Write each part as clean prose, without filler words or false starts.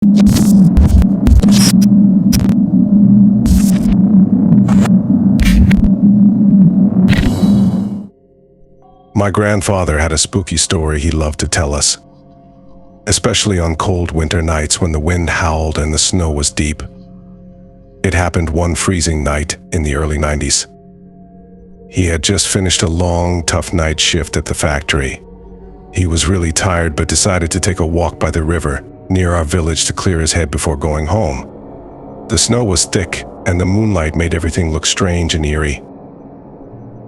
My grandfather had a spooky story he loved to tell us, especially on cold winter nights when the wind howled and the snow was deep. It happened one freezing night in the early 90s. He had just finished a long, tough night shift at the factory. He was really tired but decided to take a walk by the river near our village to clear his head before going home. The snow was thick and the moonlight made everything look strange and eerie.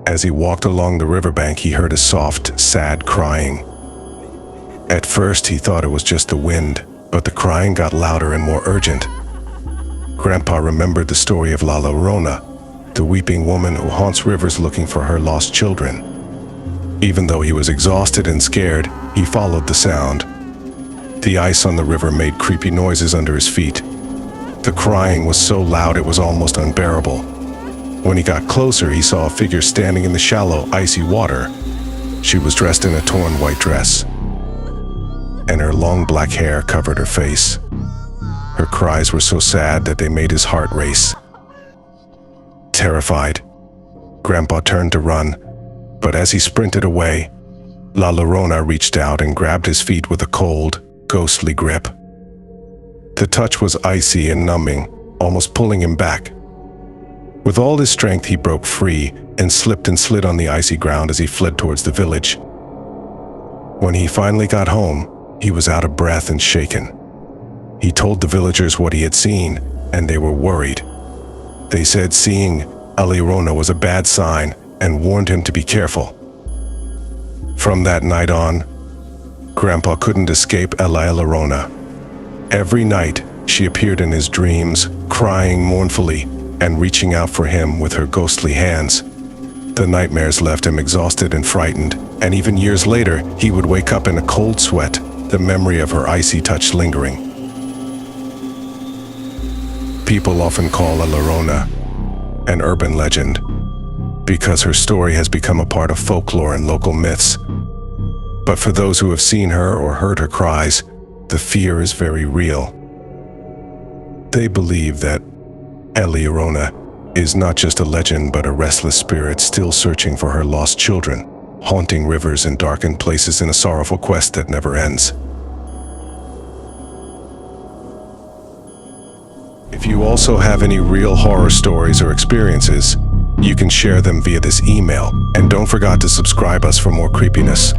As he walked along the riverbank, he heard a soft, sad crying. At first, he thought it was just the wind, but the crying got louder and more urgent. Grandpa remembered the story of LLorona, the weeping woman who haunts rivers looking for her lost children. Even though he was exhausted and scared, he followed the sound. The ice on the river made creepy noises under his feet. The crying was so loud it was almost unbearable. When he got closer, he saw a figure standing in the shallow, icy water. She was dressed in a torn white dress, and her long black hair covered her face. Her cries were so sad that they made his heart race. Terrified, Grandpa turned to run, but as he sprinted away, LLorona reached out and grabbed his feet with a cold, ghostly grip. The touch was icy and numbing, almost pulling him back. With all his strength, he broke free and slipped and slid on the icy ground as he fled towards the village. When he finally got home, he was out of breath and shaken. He told the villagers what he had seen, and they were worried. They said seeing LLorona was a bad sign and warned him to be careful. From that night on, Grandpa couldn't escape LLorona. Every night, she appeared in his dreams, crying mournfully and reaching out for him with her ghostly hands. The nightmares left him exhausted and frightened, and even years later, he would wake up in a cold sweat, the memory of her icy touch lingering. People often call LLorona an urban legend because her story has become a part of folklore and local myths. But for those who have seen her or heard her cries, the fear is very real. They believe that LLorona is not just a legend but a restless spirit still searching for her lost children, haunting rivers and darkened places in a sorrowful quest that never ends. If you also have any real horror stories or experiences, you can share them via this email, and don't forget to subscribe us for more creepiness.